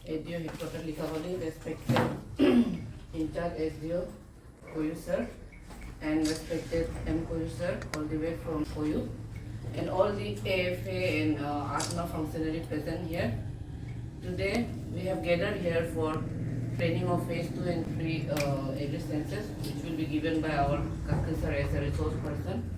ADO headquarter Likavali, respected in-charge SDO Koyu sir, and respected M Koyu sir, all the way from Koyu, and all the AFA and ATMA functionary present here. Today we have gathered here for training of phase 2 and 3 agri sciences, which will be given by our Kakri sir as a resource person.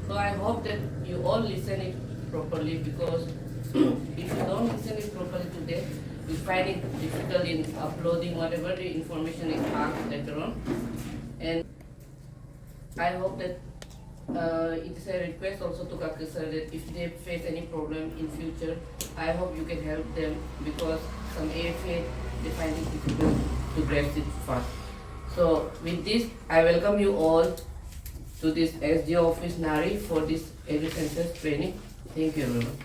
So I hope that you all listen it properly, because if you don't listen it properly today, you find it difficult in uploading whatever the information is asked later on. And I hope that it is a request also to Kakri sir that if they face any problem in future, I hope you can help them, because some AFA they find it difficult to grasp it fast. So with this, I welcome you all to this SDO office Nari for this agri sciences training. Thank you everyone.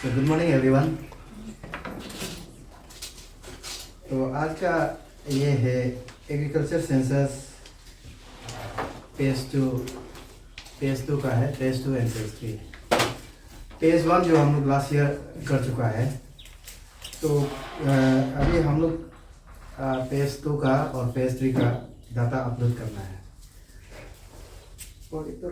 तो good morning everyone. तो आज का ये है agriculture census phase two का है, phase 2 and phase 3। Phase 1 जो हम लोग लास्ट ईयर कर चुका है, तो अभी हम लोग फेज 2 का और फेज 3 का डाटा अपलोड करना है। और तो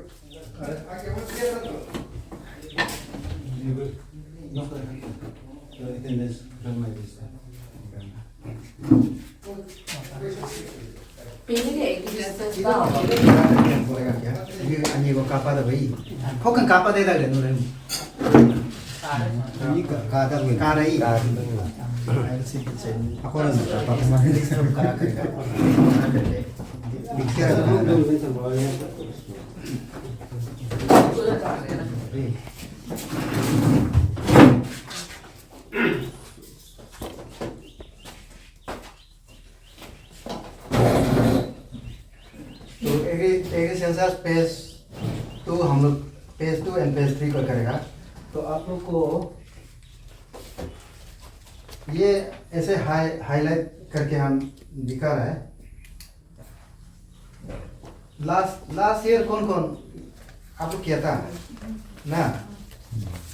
Ani ko kapa da bai. Kau kan kapa deh dah dulu ni. Ini kata gue. Karai. Aku orang kapa kemarin sebelum karai. Bicara dulu. Agri census phase 2 हम लोग phase 2 and phase 3 को करेगा। तो आप लोग को ये ऐसे हाईलाइट करके हम दिखा रहा है। लास्ट ईयर कौन कौन आप लोग किया था ना?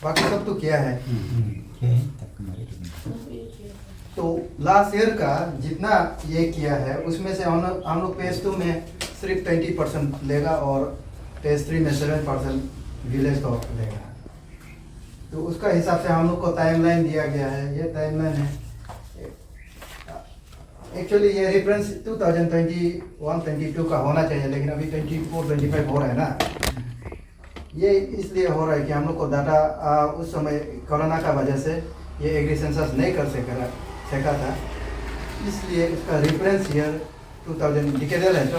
बाकी सब तो किया है। तो लास्ट ईयर का जितना ये किया है उसमें से हम लोग फेज 2 में सिर्फ 20% लेगा और फेज 3 में 7% विलेज को लेगा। तो उसका हिसाब से हम लोग को टाइमलाइन दिया गया है। ये टाइमलाइन है, एक्चुअली ये रेफरेंस 2021-22 का होना चाहिए, लेकिन अभी 24-25 हो रहा है ना। ये इसलिए हो रहा है कि हम लोग को डाटा उस समय कोरोना का वजह से ये एग्री सेंसस नहीं कर सका था, इसलिए इसका रेफरेंस ईयर 2000 डिकेडल है, तो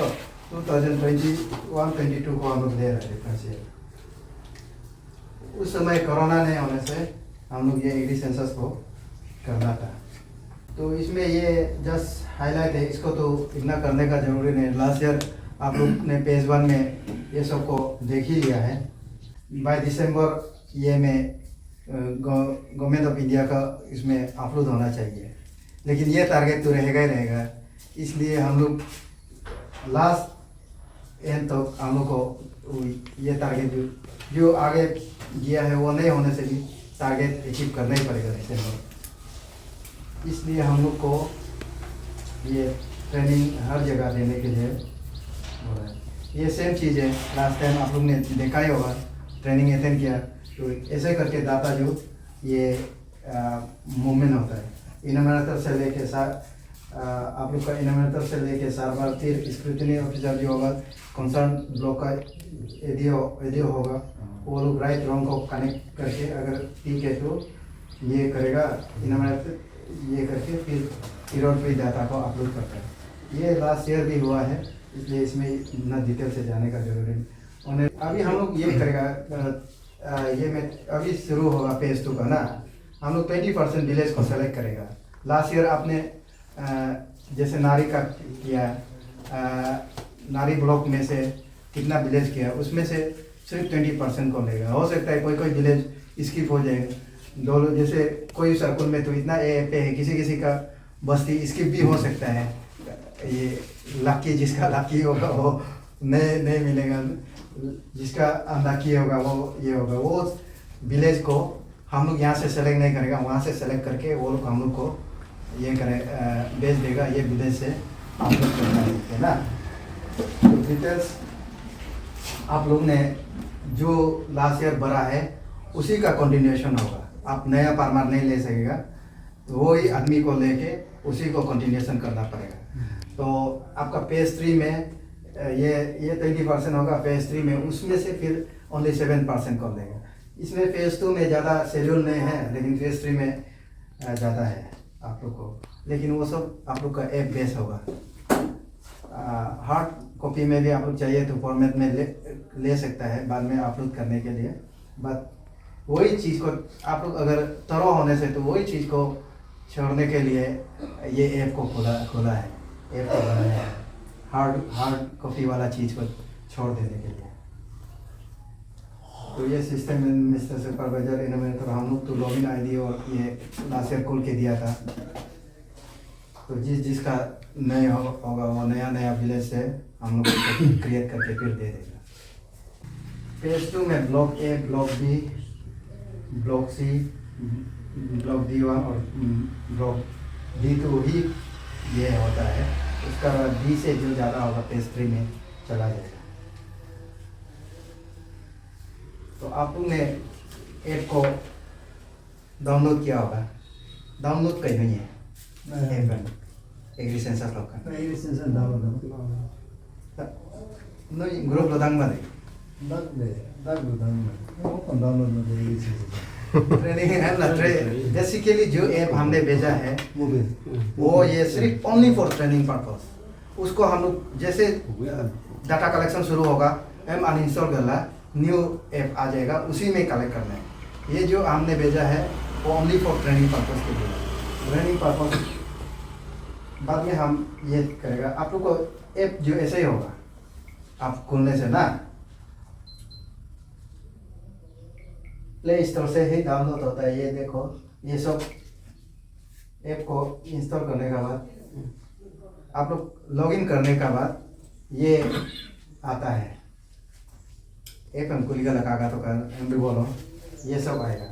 2021-22 को हम लोग ले रहे हैं रेफरेंस ईयर। उस समय कोरोना नहीं होने से हम लोग ये एग्री सेंसस को करना था। तो इसमें ये जस्ट हाईलाइट है, इसको तो इतना करने का जरूरी नहीं। लास्ट ईयर आप लोग ने फेज 1 में ये सब को देख ही लिया है। बाय दिसंबर ये में गवर्नमेंट ऑफ इंडिया का इसमें अपलोड होना चाहिए, लेकिन ये टारगेट तो रहेगा ही रहेगा। इसलिए हम लोग लास्ट एंड तक हम लोग को ये टारगेट जो आगे गया है वो नहीं होने से भी टारगेट अचीव करना ही पड़ेगा दिसंबर। इसलिए हम लोग को ये ट्रेनिंग हर जगह देने के लिए हो रहा है। ये सेम चीज़ है, लास्ट टाइम आप लोग ने देखा ही होगा, ट्रेनिंग अटेंड किया, तो ऐसे करके डाटा जो ये मूवमेंट होता है। इनोमिनेटर से लेके आप लोग का इनोमिनेटर से लेके सर्वर, फिर स्क्रूटनी ऑफिसर जो होगा, कंसर्न ब्लॉक का एडीओ होगा, वो लोग राइट रॉन्ग को कनेक्ट करके अगर ठीक है तो ये करेगा इनोमिनेटर, ये करके फिर और फिर डाटा को अपलोड करता है। ये लास्ट ईयर भी हुआ है, इसलिए इसमें इतना डिटेल से जाने का जरूरी नहीं। अभी हम लोग ये करेगा, ये में अभी शुरू होगा फेज 2 का ना। हम लोग 20% विलेज को सेलेक्ट करेगा। लास्ट ईयर आपने जैसे नारी का किया, नारी ब्लॉक में से कितना विलेज किया उसमें से सिर्फ 20% को लेगा। हो सकता है कोई कोई विलेज स्किप हो जाएगा, दो लोग जैसे कोई सर्कुल में तो इतना ए पे है, किसी किसी का बस्ती स्किप भी हो सकता है। ये लकी जिसका लकी होगा वो नहीं मिलेगा, जिसका अनलकी होगा वो ये होगा। वो विलेज को हम लोग यहाँ से सेलेक्ट नहीं करेगा, वहाँ से सेलेक्ट करके वो लोग हम लोग को ये करे भेज देगा, ये विलेज से आप लोग करना है ना। तो डिटेल्स आप लोग ने जो लास्ट ईयर भरा है उसी का कंटिन्यूएशन होगा। आप नया फार्मर नहीं ले सकेगा, तो वही आदमी को लेके उसी को कंटिन्यूएशन करना पड़ेगा। तो आपका फेज 3 में ये 20% होगा, फेज 3 में उसमें से फिर ओनली 7% को लेगा। इसमें फेज 2 में ज़्यादा शेड्यूल नहीं है, लेकिन फेज 3 में ज़्यादा है आप लोग को। लेकिन वो सब आप लोग का ऐप बेस होगा। हार्ड कॉपी में भी आप लोग चाहिए तो फॉर्मेट में ले सकता है बाद में अपलोड करने के लिए। बट वही चीज़ को आप लोग अगर तरह होने से तो वही चीज़ को छोड़ने के लिए ये ऐप को खोला है, ऐप को बनाया है हार्ड कॉपी वाला चीज़ को छोड़ देने के लिए। तो ये सिस्टम मिस्टर सुपरवाइजर इन्होंने हम लोग तो लॉगिन आईडी और ये लास्ट ईयर खोल के दिया था। तो जिसका नहीं होगा वो नया विलेज से हम लोग क्रिएट करके फिर दे देगा। फेज 2 में block A, block B, block C, block D1 और ब्लॉक D2 ही ये होता है। उसका बाद B से जो ज़्यादा होगा फेज 3 में चला जाएगा। तो आप लोग ने ऐप को डाउनलोड किया होगा, डाउनलोड कहीं नहीं है एग्रीसेंसर लोग एग्रीसेंसर डाउनलोड ग्रुप लोदांग में ट्रेनिंग है ना। बेसिकली जो ऐप हमने भेजा है वो ये सिर्फ ओनली फॉर ट्रेनिंग पर्पस। उसको हम लोग जैसे डाटा कलेक्शन शुरू होगा हम अनइंस्टॉल करना, न्यू ऐप आ जाएगा, उसी में कलेक्ट करना है। ये जो हमने भेजा है वो ओनली फॉर ट्रेनिंग पर्पस के लिए। ट्रेनिंग पर्पस बाद में हम ये करेगा। आप लोग को ऐप जो ऐसे ही होगा, आप खोलने से ना प्ले स्टोर से ही डाउनलोड होता है। ये देखो, ये सब ऐप को इंस्टॉल करने के बाद आप लोग लॉगिन करने के बाद ये आता है ऐप हम खुलेगा लगा तो कर भी बोलो ये सब आएगा।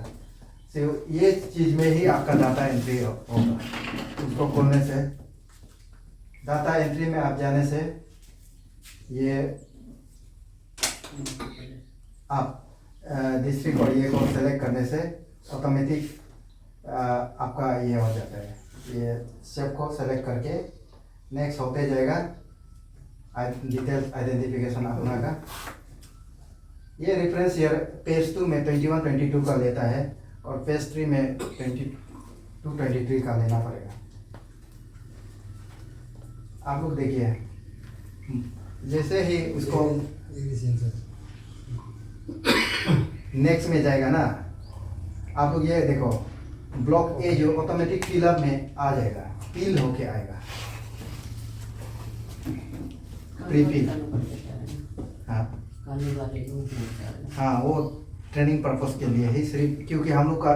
तो ये चीज़ में ही आपका डाटा एंट्री होगा। उसको खोलने से डाटा एंट्री में आप जाने से ये आप डिस्ट्रिक्ट और ये को सेलेक्ट करने से ऑटोमेटिक आपका ये हो जाता है। ये सब को सेलेक्ट करके नेक्स्ट होते जाएगा डिटेल्स आइडेंटिफिकेशन अपना का। ये रेफरेंस ईयर फेज 2 में 21-22 का लेता है और फेज 3 में 22-23 का लेना पड़ेगा। आप लोग देखिए, जैसे ही उसको नेक्स्ट में जाएगा ना, आप लोग ये देखो ब्लॉक ए जो ऑटोमेटिक फिलअप में आ जाएगा, फिल होके आएगा प्रीफिल। हाँ वो ट्रेनिंग पर्पस के लिए ही सिर्फ, क्योंकि हम लोग का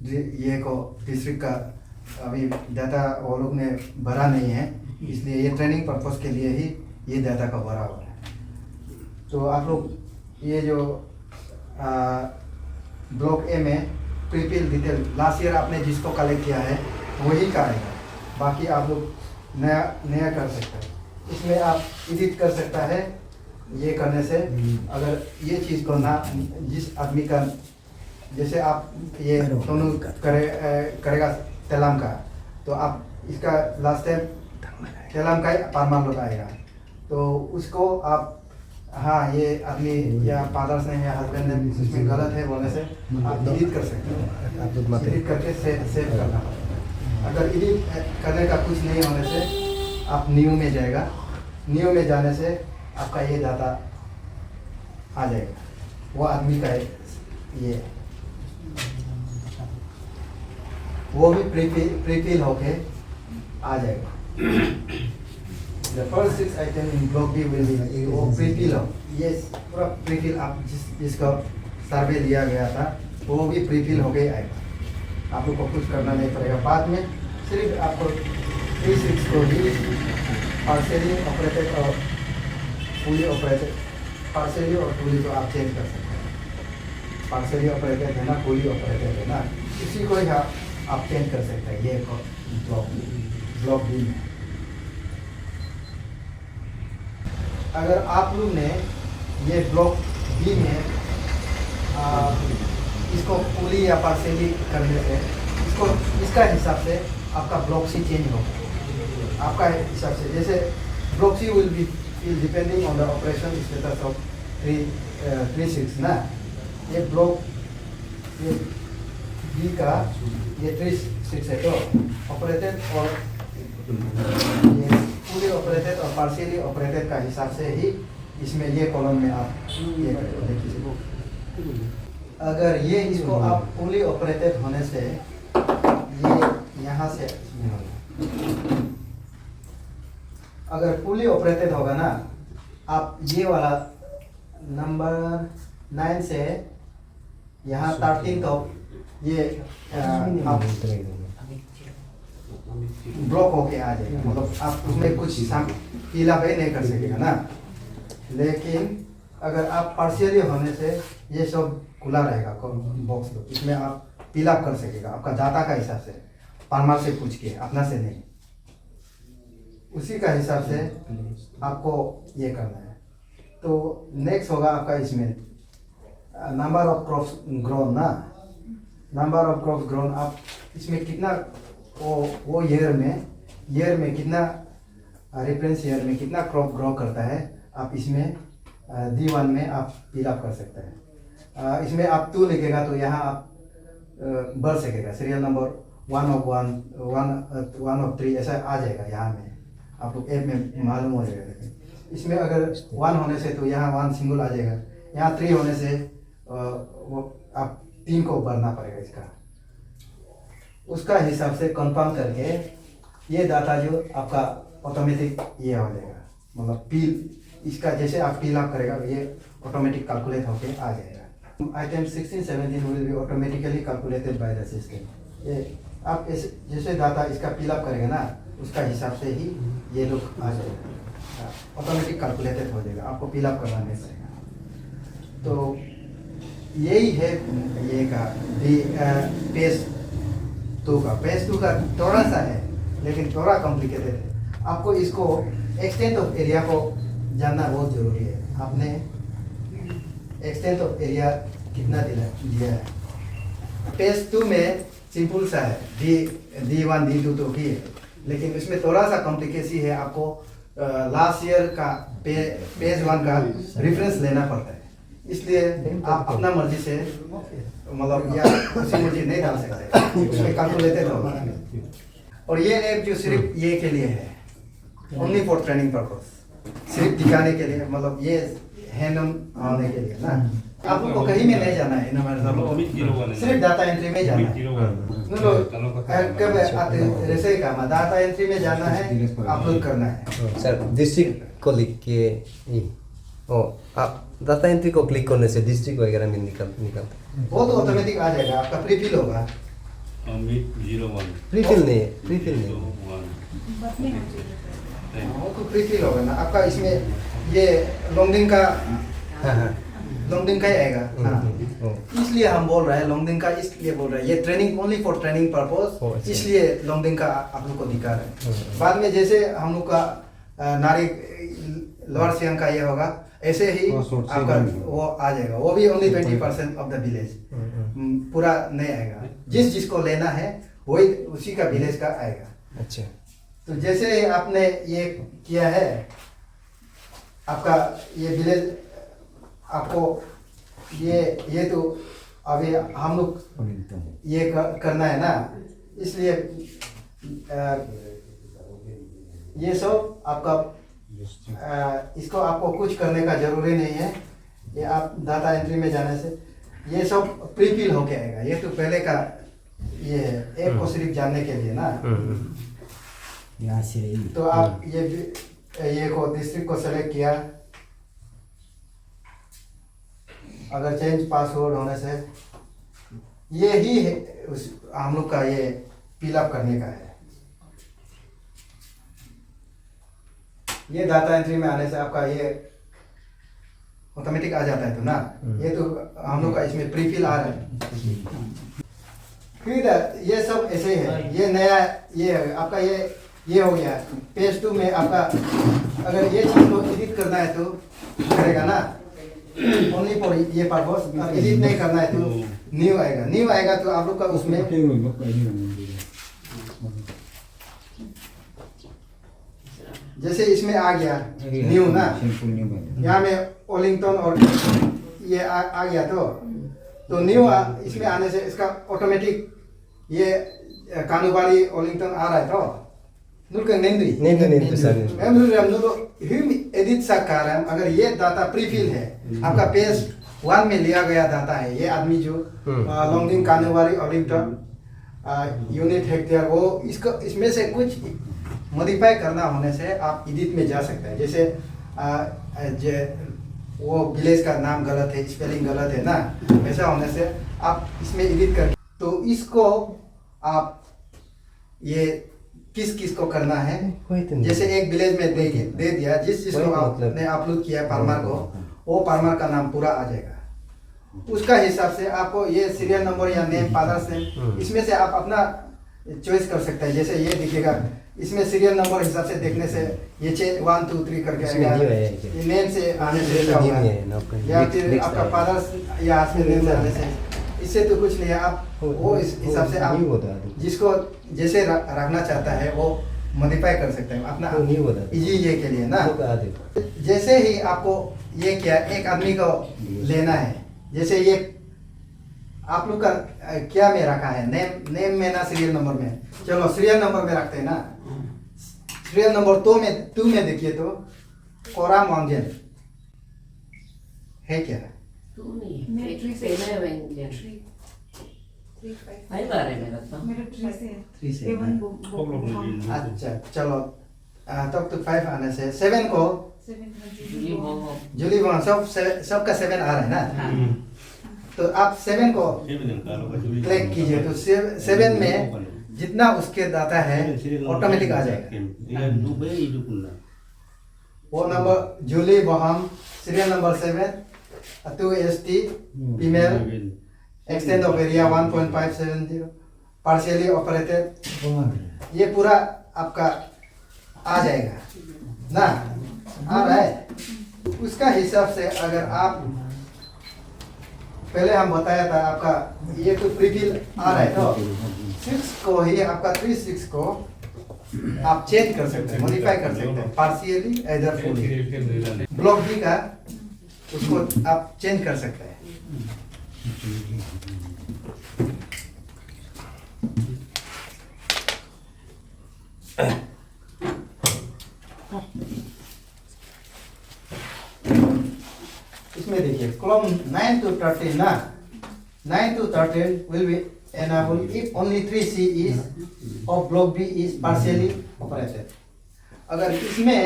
ये को डिस्ट्रिक्ट का अभी डाटा वो लोग ने भरा नहीं है, इसलिए ये ट्रेनिंग पर्पस के लिए ही ये डाटा का भरा हुआ है। तो आप लोग ये जो ब्लॉक ए में प्रीफिल डिटेल लास्ट ईयर आपने जिसको कलेक्ट किया है वही का आएगा, बाकी आप लोग नया कर सकते हैं। इसमें आप एडिट कर सकता है। ये करने से अगर ये चीज़ को ना जिस आदमी का, जैसे आप ये दोनों करेगा तेलाम का, तो आप इसका लास्ट टाइम तेलाम का फार्मर लोग आएगा, तो उसको आप हाँ ये आदमी या फादर्स ने या हस्बैंड ने इसमें गलत है बोलने से आप डिलीट कर सकते हैं। डिलीट करके सेव करना पड़ेगा। अगर एडिट करने का कुछ नहीं होने से आप न्यू में जाएगा, न्यू में जाने से आपका ये डाटा आ जाएगा, वो आदमी का ये वो भी प्रीफिल होके आ जाएगा। The first 6 item in block B will be वो प्रीफिल हो, ये पूरा प्रीफिल आप जिसका सर्वे दिया गया था वो भी प्रीफिल हो गया आएगा, आप लोग को कुछ करना नहीं पड़ेगा। बाद में सिर्फ आपको 3-6 को ही पार्शियली ऑपरेटेड और फुली ऑपरेटेड, पार्शियली और फुली तो आप चेंज कर सकते हैं। पार्शियली ऑपरेटेड है ना, फुली ऑपरेटेड है ना, इसी को ही आप चेंज कर सकते हैं। ये ब्लॉक बी में अगर आप लोग ने ये ब्लॉक बी में इसको फुली या पार्शियली करने से इसको इसका हिसाब से आपका ब्लॉक सी चेंज होगा। आपका हिसाब से जैसे block C will be depending on the operation status of 3-6 ना, ये ब्लॉक ये बी का ये 3-6 है तो ऑपरेटेड और ये फुली ऑपरेटेड और पार्शियली ऑपरेटेड का हिसाब से ही इसमें ये कॉलम में आप ये देखिए। अगर ये इसको आप फुली ऑपरेटेड होने से ये यहाँ से इसमें होगा। अगर फुली ऑपरेटेड होगा ना, आप ये वाला नंबर 9 से यहाँ 13 तक ये आप ब्लॉक होके आ जाएगा, मतलब आप उसमें कुछ पीला पे नहीं कर सकेगा ना। लेकिन अगर आप पार्शियली होने से ये सब खुला रहेगा बॉक्स, तो इसमें आप पीला कर सकेगा आपका डाटा का हिसाब से, फार्मर से पूछ के, अपना से नहीं। उसी का हिसाब से आपको ये करना है। तो नेक्स्ट होगा आपका इसमें नंबर ऑफ क्रॉप्स ग्रोन ना, नंबर ऑफ क्रॉप्स ग्रोन आप इसमें कितना वो ईयर में कितना रेफरेंस ईयर में कितना क्रॉप ग्रो करता है, आप इसमें D1 में आप फिल अप कर सकते हैं। इसमें आप 2 लिखेगा तो यहाँ आप बढ़ सकेगा, सीरियल नंबर 1 of 3 ऐसा आ जाएगा यहाँ में, आप लोग ऐप में मालूम हो जाएगा। लेकिन इसमें अगर 1 होने से तो यहाँ 1 सिंगल आ जाएगा, यहाँ 3 होने से वो आप 3 को बढ़ना पड़ेगा इसका। उसका हिसाब से कंफर्म करके ये डाटा जो आपका ऑटोमेटिक ये हो जाएगा, मतलब पील इसका जैसे आप पील अप करेगा ये ऑटोमेटिक कैलकुलेट होके आ जाएगा। Item 16-17 will be automatically calculated by the system. ये आप जैसे डाटा इसका पील अप करेगा ना, उसका हिसाब से ही ये लोग आ जाएगा, ऑटोमेटिक कैलकुलेटेड हो जाएगा, आपको पील अप करना नहीं पड़ेगा। तो यही है ये का पेज 2 का थोड़ा सा है लेकिन थोड़ा कॉम्प्लिकेटेड है। आपको इसको एक्सटेंट ऑफ एरिया को जानना बहुत जरूरी है। आपने एक्सटेंट ऑफ एरिया कितना दिया है, पेज 2 में सिंपल सा है, D1 D2 तो ही है, लेकिन इसमें थोड़ा सा कॉम्प्लिकेसी है। आपको लास्ट ईयर का पेज 1 का रेफरेंस लेना पड़ता है, इसलिए आप अपना मर्जी से मतलब या उसी मर्जी नहीं डाल सकते, उसमें कैलकुलेटेड होगा। और ये ऐप जो सिर्फ ये के लिए है, ओनली फॉर ट्रेनिंग पर्पस, सिर्फ दिखाने के लिए, मतलब ये हैंड ऑन होने के लिए ना। आपको कहीं में नहीं जाना है, सिर्फ डाटा एंट्री में जाना है। कब आते ऐसे ही काम, डाटा एंट्री में जाना है, अपलोड करना है। सर डिस्ट्रिक्ट को लिख के आप डाटा एंट्री को क्लिक करने से डिस्ट्रिक्ट वगैरह में निकलता वो तो ऑटोमेटिक आ जाएगा, आपका प्रीफिल होगा। प्रीफिल नहीं है, प्रीफिल नहीं वो तो प्रीफिल होगा ना आपका। इसमें ये लॉन्गडिंग का लॉन्गडिंग का ही आएगा। हाँ, इसलिए हम बोल रहे हैं लॉन्गडिंग का, इसलिए बोल रहे हैं ये training only for training purpose, इसलिए लॉन्गडिंग का आप लोग को दिखा रहे हैं। बाद में जैसे हम लोग का नारी लोअर सियांग का ये होगा, ऐसे ही आपका वो आ जाएगा, वो भी ओनली 20% ऑफ द विलेज, पूरा नहीं आएगा। जिसको लेना है वही उसी का विलेज का आएगा। अच्छा, तो जैसे आपने ये किया है, आपका ये विलेज आपको ये तो अभी हम लोग ये करना है ना, इसलिए ये सब आपका इसको आपको कुछ करने का जरूरी नहीं है। ये आप डाटा एंट्री में जाने से ये सब प्रीफिल होके आएगा। ये तो पहले का ये है, ऐप को सिर्फ जानने के लिए ना। यहाँ से तो आप ये ये को डिस्ट्रिक्ट को सेलेक्ट किया। अगर चेंज पासवर्ड होने से ये ही है हम लोग का ये फिलअप करने का है। ये डाटा एंट्री में आने से आपका ये ऑटोमेटिक आ जाता है तो ना, ये तो हम लोग का इसमें प्री फिल आ रहा है। फिर ये सब ऐसे ही है। ये नया ये आपका ये हो गया। पेज 2 में आपका अगर ये चीज को एडिट करना है तो करेगा ना, ओनली फॉर ये पर्पस। अब एडिट नहीं करना है तो न्यू आएगा। न्यू आएगा तो आप लोग का उसमें जैसे इसमें आ गया न्यू ना, यहाँ में ओलिंगटन और ये आ गया तो न्यू इसमें आने से इसका ऑटोमेटिक ये कानुबारी ओलिंगटन आ रहा है तो nulkan nendri सर हम एडिट sekarang अगर ये डाटा प्रीफिल है, आपका पेज 1 में लिया गया डाटा है, ये आदमी जो लॉन्गिंग कानुबारी ओलिंगटन यूनिट हेक्टेयर वो इसको इसमें से कुछ मॉडिफाई करना होने से आप एडिट में जा सकते हैं। जैसे वो विलेज का नाम गलत है, स्पेलिंग गलत है ना, ऐसा होने से आप इसमें एडिट कर तो इसको आप ये किस किस को करना है। जैसे एक विलेज में दे दिया, जिस जिसको आपने अपलोड किया फार्मर को, वो फार्मर का नाम पूरा आ जाएगा। उसका हिसाब से आपको ये सीरियल नंबर या नेम, फादर्स नेम, इसमें से आप अपना चॉइस कर सकते हैं। जैसे ये दिखेगा, इसमें सीरियल नंबर हिसाब से देखने से ये 1 2 3 करके आएगा। ये नेम से आने से या फिर आपका फादर्स या हस्बैंड नेम से आने से, इससे तो कुछ नहीं है। आप वो इस हिसाब से आप जिसको जैसे रखना चाहता है वो मॉडिफाई कर सकते हैं अपना इजी ये के लिए ना। जैसे ही आपको ये क्या एक आदमी को लेना है, जैसे ये आप लोग का क्या में रखा है, नेम में ना सीरियल नंबर में, चलो सीरियल नंबर में रखते हैं ना। सीरियल नंबर 2 में देखिए तो कोरा मॉन्जेन है क्या? तू नहीं है, ट्री से मैं वेंजन आई बार है मेरा तो मेरा ट्री से है। हाँ। अच्छा चलो तब तो 5 आने से 7 को ये वो जूली वहाँ सबका 7 आ रहा है ना। तो आप 7 को क्लिक कीजिए तो 7 में जितना उसके डाटा है ऑटोमेटिक आ जाएगा। वो नंबर जूली वहाम serial number 7 2ST female extend of area 1.570 partially operated, ये पूरा आपका आ जाएगा ना, आ रहा है। उसका हिसाब से अगर आप पहले हम बताया था आपका ये तो प्रीफिल आ रहा है तो 6 को ही आपका 36 को आप चेंज कर सकते हैं, मॉडिफाई कर सकते हैं पार्शियली इधर फुली। ब्लॉक बी का उसको आप चेंज कर सकते हैं। इसमें देखिए कॉलम 9 to 13 ना, 9 to 13 will be enabled if only 3C is of block B is partially operated। अगर इसमें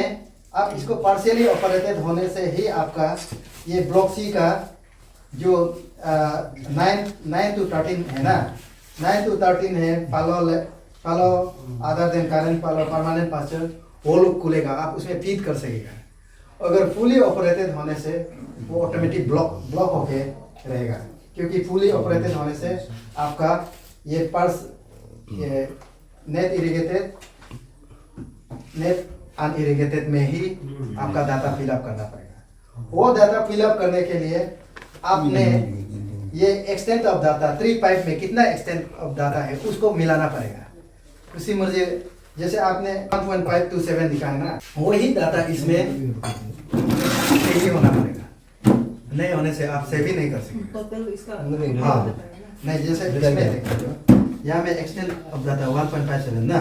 आप इसको पार्शियली ऑपरेटेड होने से ही आपका ये ब्लॉक सी का जो 9 to 13 है ना, 9 to 13 है follow other than current follow permanent posture, वो लोग खुलेगा, आप उसमें फीड कर सकेगा। अगर फुली ऑपरेटेड होने से वो ऑटोमेटिक ब्लॉक होके रहेगा, क्योंकि फुली ऑपरेटेड होने से आपका ये purse net irrigated net unirrigated में ही आपका डाटा फिलअप करना पड़ेगा। वो डाटा फिलअप करने के लिए आपने ये एक्सटेंट ऑफ डाटा 3 में कितना एक्सटेंट ऑफ डाटा है उसको मिलाना पड़ेगा। उसी मुझे जैसे आपने 1.527 दिखा है ना, वही डाटा इसमें सही होना पड़ेगा, नहीं होने से आप सेव ही नहीं कर सकते। टोटल इसका हाँ नहीं, जैसे इसमें यहाँ में एक्सटेंट ऑफ डाटा 1.57 ना,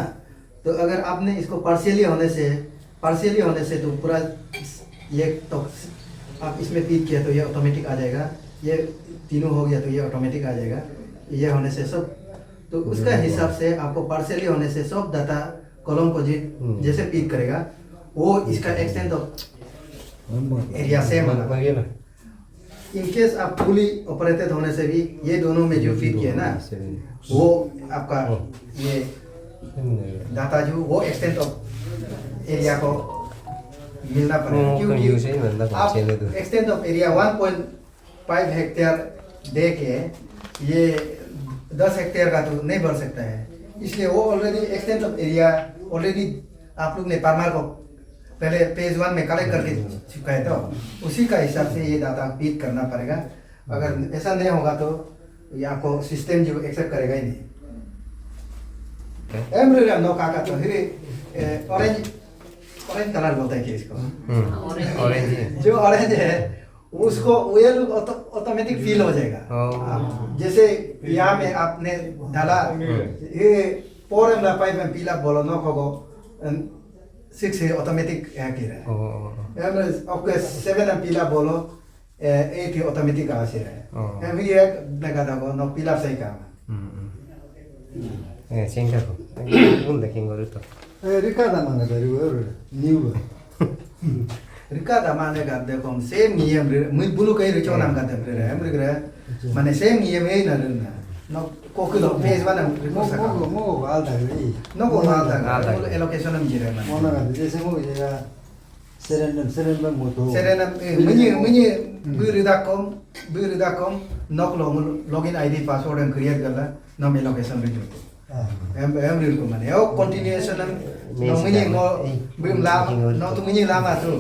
तो अगर आपने इसको पार्शियली होने से तो पूरा ये तो आप इसमें फीड किया तो ये ऑटोमेटिक आ जाएगा, ये तीनों हो गया तो ये ऑटोमेटिक आ जाएगा, ये होने से सब। तो उसका हिसाब से आपको पार्शियली होने से सब डाटा कॉलम को जैसे फीड करेगा वो इसका एक्सटेंट ऑफ एरिया सेम होगा। ये ना इन केस आप फुली ऑपरेटेड होने से भी ये दोनों में जो फिट किया ना वो आपका ये डाटा जो वो एक्सटेंट ऑफ एरिया को मिलना पड़ेगा, क्योंकि आप एक्सटेंट ऑफ एरिया 1.5 हेक्टेयर दे के ये 10 हेक्टेयर का तो नहीं बढ़ सकता है, इसलिए वो already extent of area already आप लोग ने परमार को पहले पेज 1 में कलेक्ट करके चुका है, तो उसी का हिसाब से ये डाटा फीड करना पड़ेगा। अगर ऐसा नहीं होगा तो ये आपको सिस्टम जो एक्सेप्ट करेगा ही नहीं। एमरे नो काका तो फिर ऑरेंज कलर बोलते हैं कि इसको ऑरेंज जो ऑरेंज है उसको ये लोग ऑटोमेटिक फील हो जाएगा। जैसे यहाँ में आपने डाला ये पोर में पाइप में पीला बोलो नो होगो 6 है ऑटोमेटिक है कि रहा है ओके 7 में पीला बोलो 8 है ऑटोमेटिक आ से रहा है अभी एक लगा दो नो पीला सही काम 생각하고 뭔데 킹거를 또 रिकादा मांगे तो न्यू रिकादा माने का देखो सेम नियम मुझ बुलु कहीं रिचो नाम का दे रहे हैं मेरे माने सेम नियम है ना नो कोकुलो पेज वाला रिपोर्ट सका मो आलता है नो को आलता है एलोकेशन में जीरे ना मोना का जैसे मो ये सेरेंडम मोतो सेरेनम मुझे बुरिदा कम नॉक लॉगिन आईडी पासवर्ड क्रिएट करला नो में लोकेशन में जोड़ो em real ko mane o continuation am no mini ngo bim la no tu mini la ma tu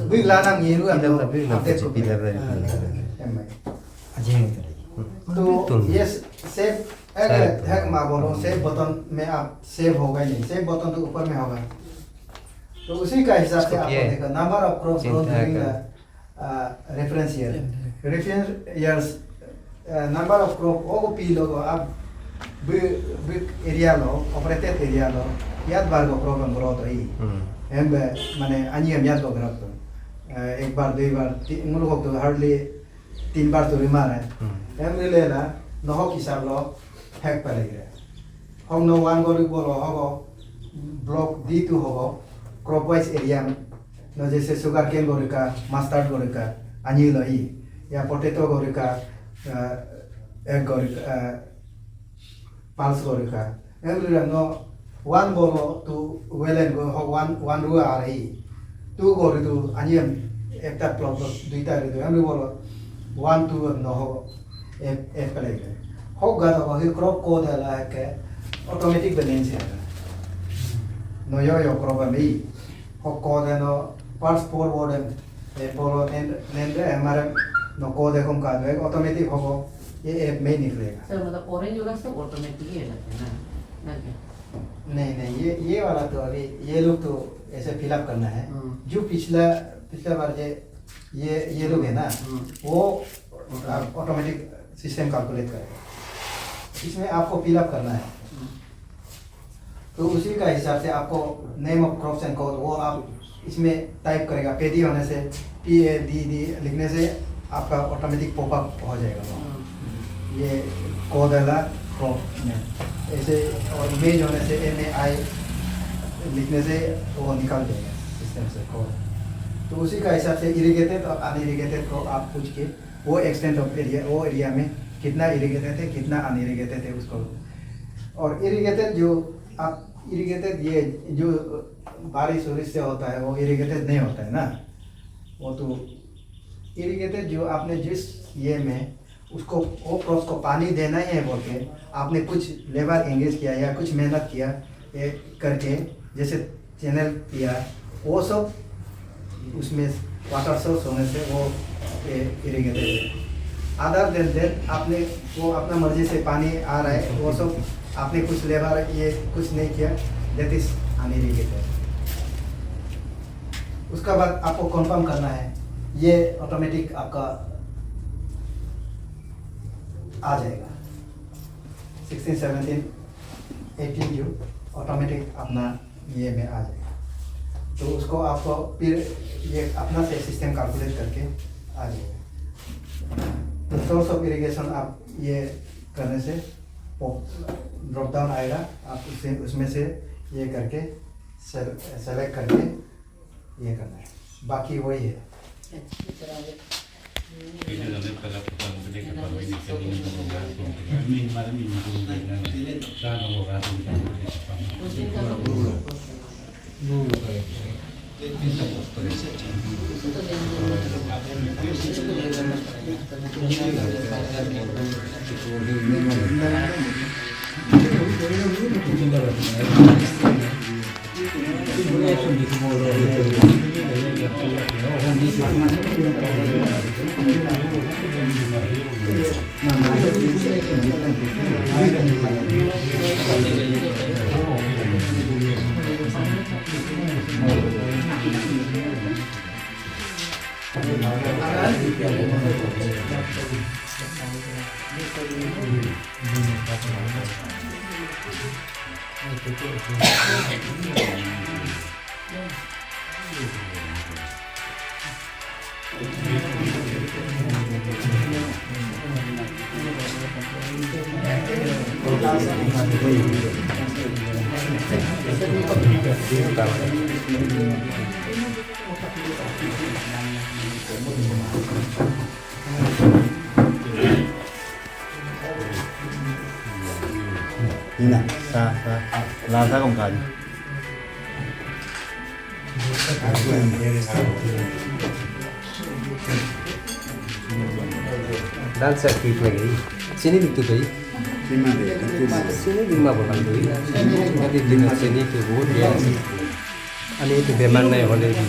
bim la nam yi ru am no update ko em Ajay तो ये save अगर hack मा बोलो save button में आप save होगा ही नहीं, save button तो ऊपर में होगा, तो उसी का हिसाब से आपको देखो number of crop growth during the reference year number of crop ओ पी लोगो आप big area lo operated area lo याद बार को प्रॉब्लम ग्रोथ रही हम माने अन्य याद को ग्रोथ तो एक बार दो बार मुल्क को तो हार्डली 3 बार तो बीमार है हम ले ना नो हिसाब लो हैक पड़ेगा हम नो वन को बोलो होगो ब्लॉक D2 होगो क्रॉप वाइज एरिया में नो जैसे शुगर केन गोरिका मस्टर्ड गोरिका अन्य लो ही या पोटैटो गोरिका एग गोरिका पाल्स गोरिका एवरी नो वन बोलो तो वेलेन गो हो वन रू आ रही टू गोरि तो अन्य एक ता प्लॉट दुईटा रे तो एवरी बोलो 1 2 नो हो एक प्लेग हो गा तो ही क्रॉप को देला है के ऑटोमेटिक बैलेंस है नो यो क्रॉप में हो को दे नो पार्ट्स फॉरवर्ड ए बोलो नेंद्रे हमारे नो को दे कम का दे ऑटोमेटिक हो ये ऐप में निकलेगा सर मतलब ऑरेंज वाला सब ऑटोमेटिक ही है ना नहीं ये वाला तो अभी ये लोग तो ऐसे फिलअप करना है जो पिछला बार ये लोग है ना वो ऑटोमेटिक सिस्टम कैलकुलेट करेगा, इसमें आपको फिलअप करना है तो उसी का हिसाब से आपको name of crops and code वो आप इसमें टाइप करेगा पेडी होने से PADD लिखने से आपका ऑटोमेटिक पॉपअप हो जाएगा ये कोड है क्रॉप में ऐसे, और इमेज होने से MAI लिखने से वो निकाल देगा सिस्टम से कोड, तो उसी का हिसाब से इरिगेटेड और अनइरिगेटेड को आप पूछ के वो एक्सटेंट ऑफ एरिया वो एरिया में कितना इरिगेटेड है कितना अनइरिगेटेड है उसको, और इरिगेटेड जो आप इरिगेटेड ये जो बारिश वारिश से होता है वो इरिगेटेड नहीं होता है ना, वो तो इरिगेटेड जो आपने जिस ये में उसको वो क्रॉप्स को पानी देना ही है बोल के आपने कुछ लेबर एंगेज किया या कुछ मेहनत किया ये करके जैसे चैनल किया वो सब उसमें वाटर सोर्स होने से वो इरिगेटेड है। अदर देन आपने वो अपना मर्जी से पानी आ रहा है वो सब आपने कुछ लेबर ये कुछ नहीं किया, दैट इज अनइरिगेटेड। उसका बाद आपको कंफर्म करना है ये ऑटोमेटिक आपका आ जाएगा 16 17 18 जो ऑटोमेटिक अपना ये में आ जाएगा, तो उसको आपको फिर ये अपना से सिस्टम कैलकुलेट करके आ जाएगा। तो सोर्स ऑफ इरिगेशन आप ये करने से ड्रॉप डाउन आएगा, आप उसमें से ये करके सेलेक्ट करके ये करना है, बाकी वही है। Ini Lasa không cần. Dan sakit lagi. Sini itu kai. Sini lima bulan dulu. Nanti dengan sini tu buat dia. Ani itu beman naik oleh di.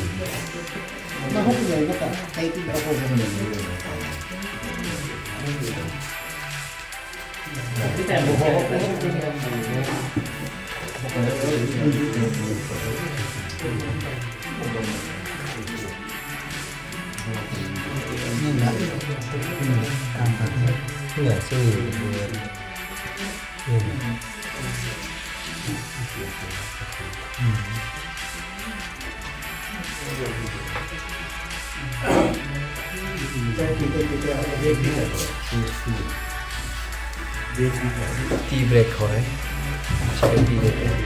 Ya, sini. Tea break हो रहा है, चाय पी लेते हैं।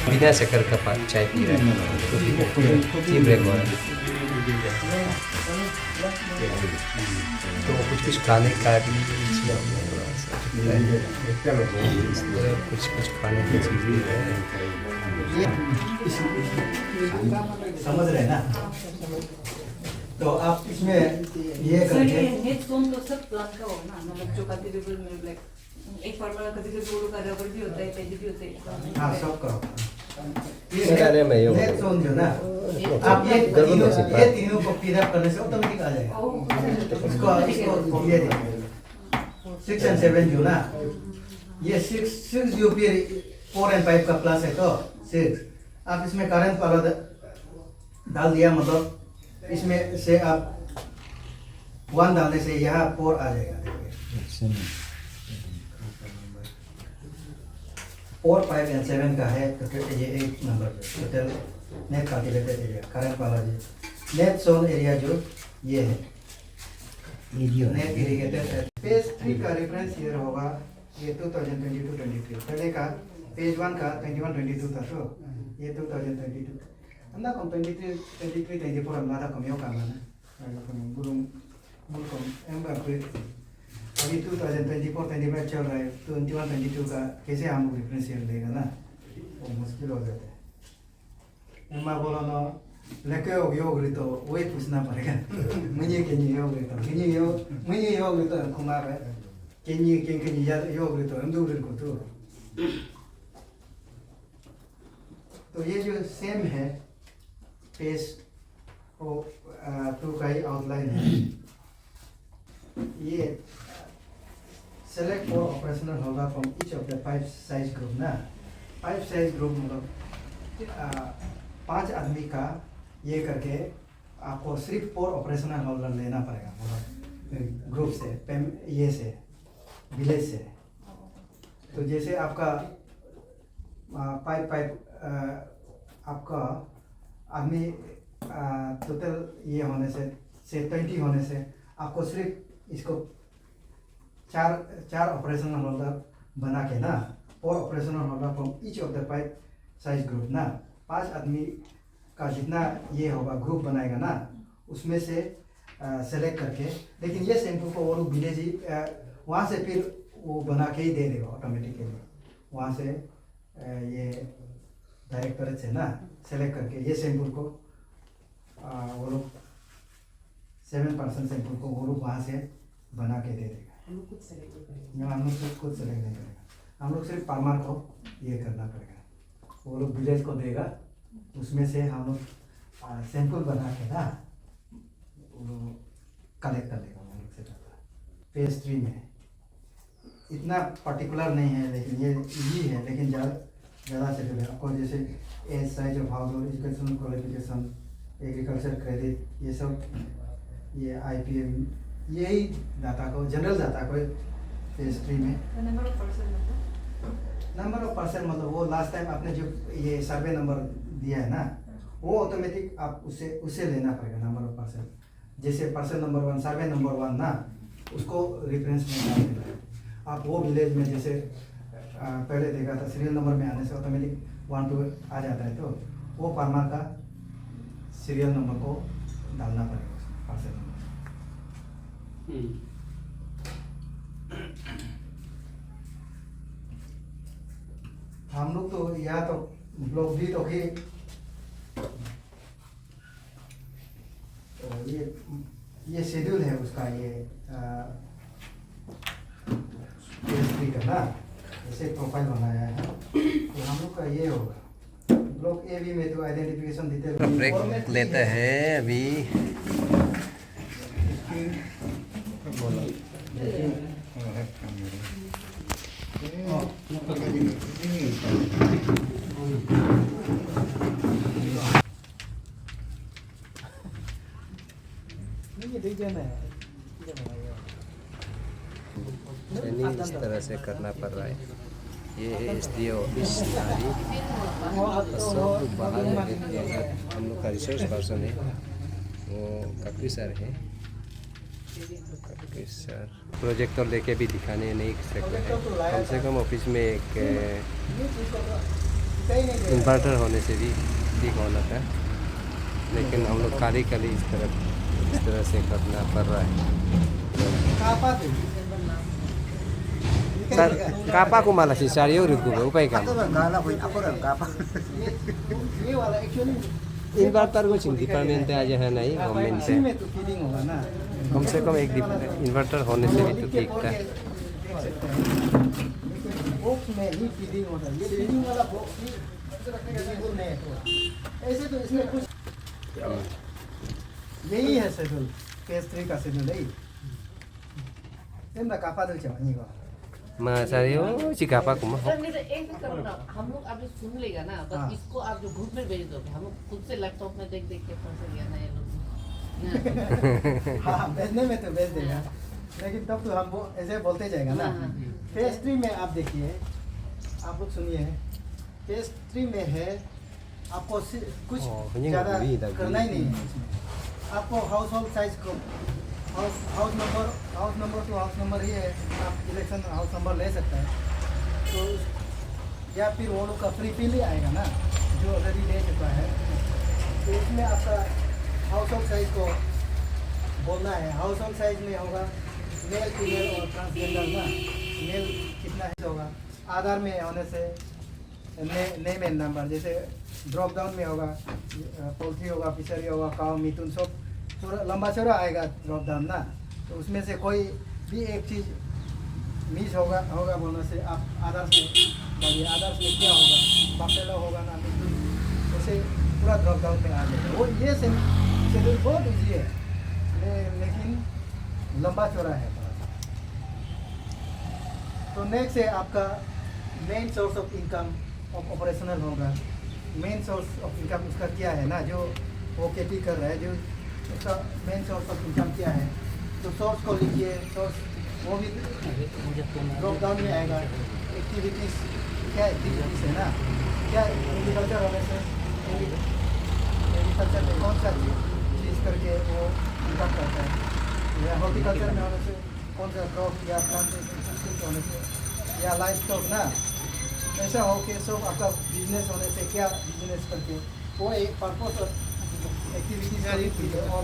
बिना शक्कर का पान चाय पी रहे हैं, टी ब्रेक हो रहा है। तो कुछ कुछ खाने का भी कुछ कुछ खाने की चीज़ भी है। समझ रहे हैं ना? तो आप इसमें ये सर करके ये नेट जोन तो सब प्लान का होगा ना, मतलब जो कंट्रीब्यूबल में लाइक एक फार्मूला कंट्रीब्यूबल का रबर भी होता है, पेज भी होता है। हाँ सब करो। अरे मैं यो नेट जोन जो ना, आप ये तीनों को फिल अप करने से ऑटोमेटिक आ जाएगा। इसको ये 6 and 7 जो ना, ये 6 जो फिर 4 and 5 का प्लस है तो 6। आप इसमें करंट वाला डाल दिया, मतलब इसमें से आप 1 डालने से यहाँ 4 आ जाएगा। 4, 5 and 7 का है तो ये एक number total net cultivated area current वाला जी। नेट जोन एरिया जो ये है नेट इरिगेटेड। पेज 3 का रेफरेंस ईयर होगा ये 2022-23। पहले का पेज 1 का 21-22 था, तो ये 2022 anda kom 23-24 anda ada kom yoka mana burung mulkom emba पे अभी 2024-25 चल रहा है, 21-22 का कैसे हम रेफरेंस ईयर लेगा ना, वो मुश्किल हो जाता है। एम्मा बोलो ना लेके हो गई तो वही पूछना पड़ेगा। मुझे केनी हो गई तो केनी हो मुझे हो गई तो कुमार है केनी केनी याद हो गई तो हम दूर को तो ये जो सेम है पेज वो 2 का ही आउटलाइन है। ये सेलेक्ट 4 ऑपरेशनल होगा from each of the 5 size group ना। 5 साइज ग्रुप मतलब 5 आदमी का ये करके आपको सिर्फ 4 ऑपरेशनल होल्डर लेना पड़ेगा, मतलब ग्रुप से ये से विलेज से। तो जैसे आपका 5 आपका आदमी टोटल ये होने से 20 होने से आपको सिर्फ इसको 4 ऑपरेशनल होल्डर बना के ना 4 operational holder from each of the 5 size group ना 5 आदमी का जितना ये होगा ग्रुप बनाएगा ना, उसमें से सेलेक्ट करके, लेकिन ये सैंपल को वो लोग विलेज ही वहाँ से फिर वो बना के ही दे देगा ऑटोमेटिकली। वहाँ से ये डायरेक्टरेट से ना सेलेक्ट करके ये सैंपल को वो लोग 7% सैंपल को वो लोग वहाँ से बना के दे देगा। हम लोग खुद सेलेक्ट नहीं करेगा, हम लोग सिर्फ फार्मर को ये करना पड़ेगा। वो लोग विलेज को देगा, उसमें से हम लोग सैंपल बना के ना वो कलेक्ट कर लेगा वो लोग से डाटा। फेज 3 में इतना पर्टिकुलर नहीं है, लेकिन ये इजी है, लेकिन ज़्यादा से ज़्यादा आपको जैसे age, size of house, education qualification, agriculture credit, ये सब, ये IPM, यही डाटा को, जनरल डाटा को फेज 3 में नंबर ऑफ पर्सन मतलब वो लास्ट टाइम आपने जो ये सर्वे नंबर दिया है ना, वो ऑटोमेटिक आप उससे लेना पड़ेगा नंबर ऑफ पर्सन। जैसे पर्सन नंबर 1, सर्वे नंबर 1 ना, उसको रेफरेंस में डाल देना है। आप वो विलेज में जैसे पहले देखा था सीरियल नंबर में आने से ऑटोमेटिक 1 2 आ जाता है, तो वो फार्मर का सीरियल नंबर को डालना पड़ेगा उसमें, पर्सन नंबर। हम लोग तो या तो ब्लॉक भी तो ही ये शेड्यूल है उसका, ये PS3 का ना, जैसे प्रोफाइल बनाया है, तो हम लोग का ये होगा। ब्लॉक AB में तो आइडेंटिफिकेशन डिटेल ब्रेक लेते हैं अभी। इस तरह से करना पड़ रहा है। ये है SDO ऑफिस नारी, सब बाहर में देखते हैं। हम लोग का रिसोर्स पर्सन है वो काफी सर है, काफी सर प्रोजेक्टर लेके भी दिखाने नहीं सकते हैं। कम से कम ऑफिस में एक इन्वर्टर होने से भी ठीक होना था, लेकिन हम लोग खाली इस तरह से करना पड़ रहा है। Kapa ko malas si Sario rugo upay ka. Inverter को डिपार्टमेंट आज है नहीं गवर्नमेंट से, कम से कम एक इन्वर्टर होने से भी तो ठीक था। यही है शेड्यूल, फेज 3 का शेड्यूल है। कापा दो चाहिए Sario si Kapa ko sir नहीं तो एक करो ना, हम लोग अभी सुन लेगा ना, बस इसको आप जो ग्रुप में भेज दोगे, हम लोग खुद से लैपटॉप में देख के फंस गया ना ये लोग। हाँ, भेजने में तो भेज देगा, लेकिन तब तो हम वो ऐसे बोलते जाएगा ना। फेज 3 में आप देखिए, आप लोग सुनिए, फेज 3 में है आपको कुछ ज़्यादा करना ही नहीं है इसमें। आपको हाउस होल्ड साइज को house number to house number ही है, आप इलेक्शन हाउस नंबर ले सकते हैं। तो या फिर वो लोग का फ्री फिल ही आएगा ना, जो ऑलरेडी ले चुका है, तो उसमें आपका हाउस होल्ड साइज को बोलना है। हाउस होल्ड साइज में होगा मेल, फीमेल और ट्रांसजेंडर ना, मेल कितना है होगा, आधार में होने से नेम एंड नंबर, जैसे ड्रॉप डाउन में होगा पोल्ट्री होगा, फिशरी होगा, काऊ, मिथुन, सब थोड़ा लंबा चौड़ा आएगा ड्रॉप डाउन ना, तो उसमें से कोई भी एक चीज़ मिस होगा बोलने से आप आधार से डालिए, आधार से क्या होगा, बापेलो होगा ना, मिथुन, वैसे पूरा ड्रॉप डाउन में आ जाएगा। वो ये शेड्यूल बहुत ईजी है, लेकिन लंबा चौड़ा है थोड़ा सा। तो नेक्स्ट है आपका main source of income operational होगा। मेन सोर्स ऑफ इनकम उसका क्या है ना, जो वो खेती कर रहा है, जो उसका मेन सोर्स ऑफ इनकम क्या है, तो सोर्स को लिखिए। सोर्स वो भी ड्रॉप डाउन में आएगा। एक्टिविटीज़ क्या एक्टिविटीज़ है ना, क्या एग्रीकल्चर होने से एग्रीकल्चर में कौन सा चीज़ करके वो इनकम करता है, या हॉर्टिकल्चर में होने से कौन सा क्रॉप या प्लांटेशन होने से, या लाइफ स्टॉक ना, ऐसा हो कि सब आपका बिजनेस होने से क्या बिजनेस करके वो एक पर्पस और एक्टिविटीज का भी है। और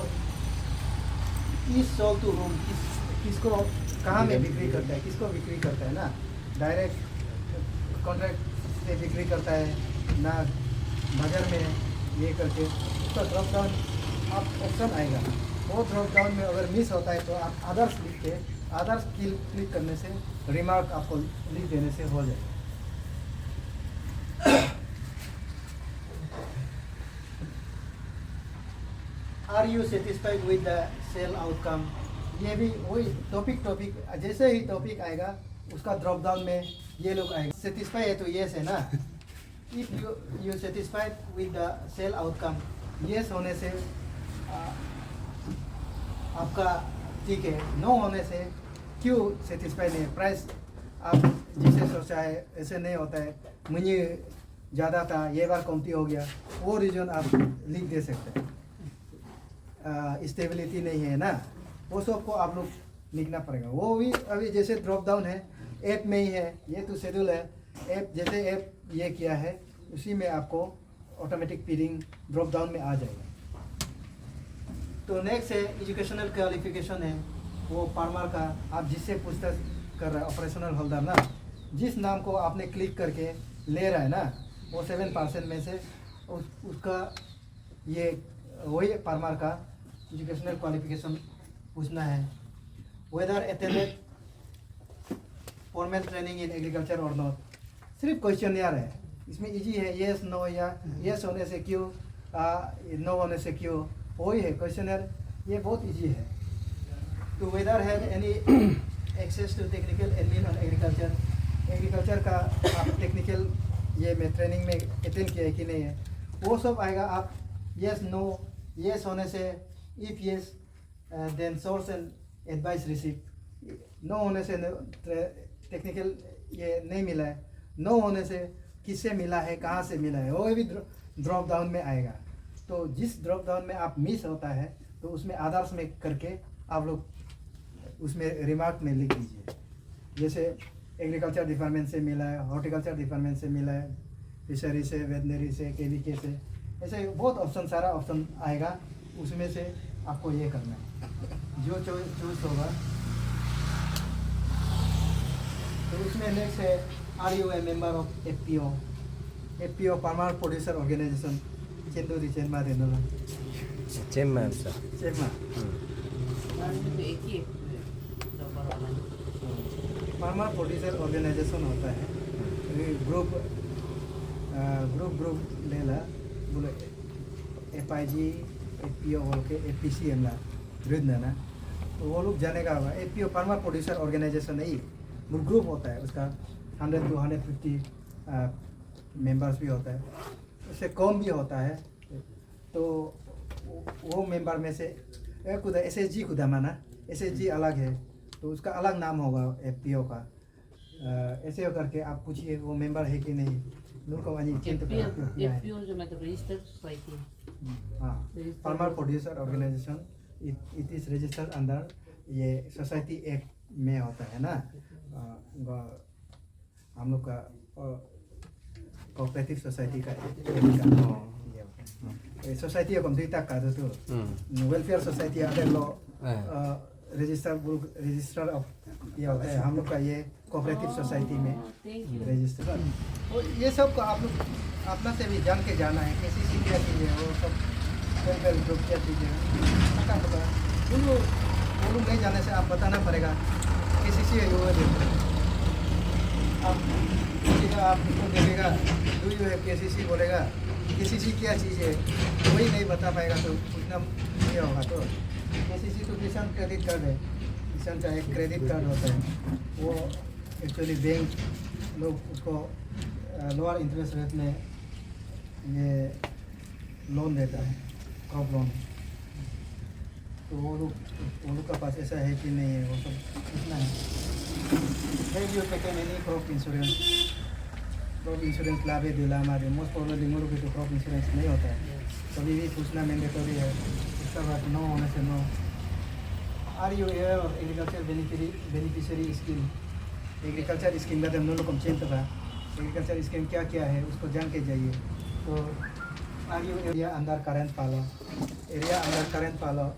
इस सोल टू रूम किसको कहाँ में बिक्री करता है, किसको बिक्री करता है ना, डायरेक्ट कॉन्ट्रैक्ट से बिक्री करता है ना, बाजार में ये करके उसका ड्रॉप डाउन आप ऑप्शन आएगा। वो ड्रॉप डाउन में अगर मिस होता है तो आप अदर्स लिख के अदर्स क्लिक करने से रिमार्क आपको लिख देने से हो जाएगा। Are you satisfied with the sale outcome, ये भी वही टॉपिक जैसे ही टॉपिक आएगा उसका ड्रॉप डाउन में ये लोग आएगा। सेटिस्फाई है तो येस है ना। If you satisfied with the sale outcome, yes होने से आपका ठीक है, नो होने से क्यों सेटिस्फाई नहीं है, प्राइस आप जिसे सोचा है ऐसे नहीं होता है, मुझे ज़्यादा था ये बार कमती हो गया, वो रीज़न आप लिख दे सकते हैं। स्टेबिलिटी नहीं है ना, वो सबको आप लोग लिखना पड़ेगा। वो भी अभी जैसे ड्रॉप डाउन है ऐप में ही है, ये तो शेड्यूल है, ऐप जैसे ऐप ये किया है उसी में आपको ऑटोमेटिक पीडिंग ड्रॉप डाउन में आ जाएगा। तो नेक्स्ट है एजुकेशनल क्वालिफिकेशन है, वो फार्मर का आप जिससे पूछताछ कर रहा है ऑपरेशनल होल्डर ना, जिस नाम को आपने क्लिक करके ले रहा है ना, वो 7% में से उसका ये वही फार्मर का एजुकेशनल क्वालिफिकेशन पूछना है। Whether attended formal training in agriculture or not, सिर्फ क्वेश्चनियर है, इसमें इजी है, येस नो या येस होने से क्यों, नो होने से क्यों, वही है क्वेश्चनियर, ये बहुत इजी है। तो whether have any access to technical admin on agriculture, agriculture का आप टेक्निकल ये में ट्रेनिंग में अटेंड किया है कि नहीं है, वो सब आएगा। आप येस नो, येस होने से if yes then source and advice receive, no होने से टेक्निकल ये नहीं मिला है, नो होने से किससे मिला है, कहाँ से मिला है, वो भी ड्रॉप डाउन में आएगा। तो जिस ड्रॉप डाउन में आप मिस होता है तो उसमें आदर्श में करके आप लोग उसमें रिमार्क में लिख लीजिए। जैसे एग्रीकल्चर डिपार्टमेंट से मिला है, हॉर्टिकल्चर डिपार्टमेंट से मिला है, फिशरी से, वेटनरी से, केवीके से, ऐसे बहुत ऑप्शन, सारा ऑप्शन आएगा, उसमें से आपको ये करना है जो चूज होगा। तो उसमें नेक्स्ट है are you a member of FPO, FPO farmer producer organisation, चेंदूरी चेन्मा देना चेम्मा सर, चेन्मा फार्मर प्रोड्यूसर ऑर्गेनाइजेशन होता है, ग्रुप लेला बोले FIG FPO बोल के FPC हमला विरुद्ध ना, तो वो लोग जाने का होगा। FPO फार्मर प्रोड्यूसर ऑर्गेनाइजेशन नहीं, वो ग्रुप होता है, उसका 100 to 150 मेंबर्स भी होता है, उससे कम भी होता है। तो वो मेंबर में से खुदा SSG खुदा माना, SSG अलग है तो उसका अलग नाम होगा FPO का। ऐसे करके आप पूछिए वो मेंबर है कि नहीं। FPO जो मतलब रजिस्टर्ड सोसाइटी है, हाँ, farmer producer organisation, it is registered under ये सोसाइटी एक्ट में होता है ना। हम लोग का कोऑपरेटिव सोसाइटी का सोसाइटी को दुई तक का तो welfare society other law register of ये होता है, हम लोग का ये कोऑपरेटिव सोसाइटी में रजिस्टर। और ये सब को आप लोग अपना से भी जान के जाना है, KCC क्या चीज़ है, वो सब वेलफेयर ग्रुप क्या चीज़ है, वो लोग नहीं जाने से आप बताना पड़ेगा KCC है, वो आप उसको देखेगा डू यू है KCC बोलेगा, KCC क्या चीज़ है वही नहीं बता पाएगा तो उतना नहीं होगा। तो KCC तो किसान क्रेडिट कार्ड है, किसान का एक क्रेडिट कार्ड होता है, वो एक्चुअली बैंक लोग उसको लोअर इंटरेस्ट रेट में ये लोन देता है, क्रॉप लोन। तो वो लोग का पास ऐसा है कि नहीं है, वो सब कितना है। You taken any crop insurance लाभे दिला हमारे मोस्ट प्रॉब्लम मोरू के तो क्रॉप इंश्योरेंस नहीं होता है, कभी भी पूछना मैंडेटरी है। उसका बाद नो होने से no. Are you aware of agriculture beneficiary scheme, agriculture scheme का हम लोग को चेंज था, एग्रीकल्चर स्कीम क्या क्या है उसको जान के जाइए। तो Area under current follow. Area under current follow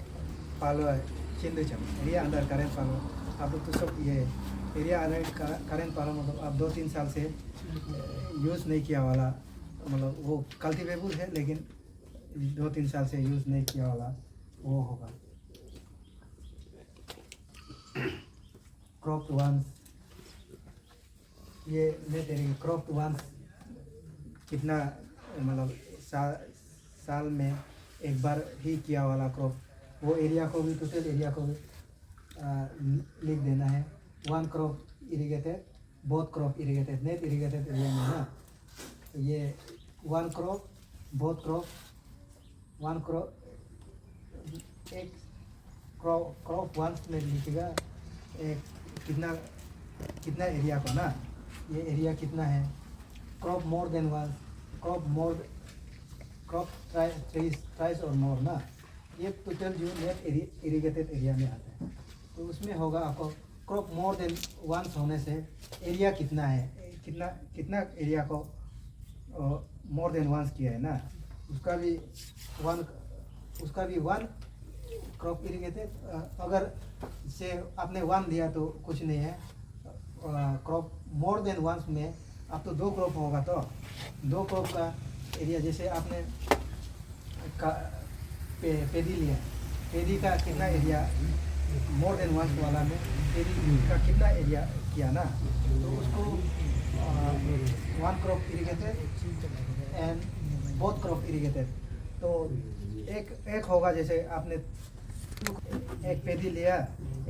चिंदू चम एरिया अंडर करेंट फॉलो आप लोग तो सब ये एरिया अंडर करेंट फॉलो मतलब आप 2-3 साल से यूज़ नहीं किया वाला मतलब वो कल्टीवेबल है लेकिन 2-3 साल से यूज़ नहीं किया वाला वो होगा क्रॉप वंस ये मैं तेरी क्रॉप वंस कितना मतलब साल में एक बार ही किया वाला क्रॉप वो एरिया को भी टोटल एरिया को भी लिख देना है one crop irrigated both crop irrigated net irrigated area में ना तो ये one crop both crop one crop एक क्रॉप वन में लिखेगा एक कितना एरिया को ना ये एरिया कितना है crop more than one crop thrice और मोर ना ये टोटल जो नेट इरिगेटेड एरिया में आता है तो उसमें होगा आपको क्रॉप मोर देन वंस होने से एरिया कितना है कितना एरिया को मोर देन वंस किया है ना उसका भी वन क्रॉप इरिगेटेड अगर से आपने वन दिया तो कुछ नहीं है क्रॉप मोर देन वंस में अब तो 2 क्रॉप होगा तो 2 क्रॉप का एरिया जैसे आपने पेदी लिया पेदी का कितना एरिया मोर देन वंस वाला में पेदी का कितना एरिया किया ना तो उसको one crop irrigated and both crop irrigated तो एक होगा जैसे आपने एक पेदी लिया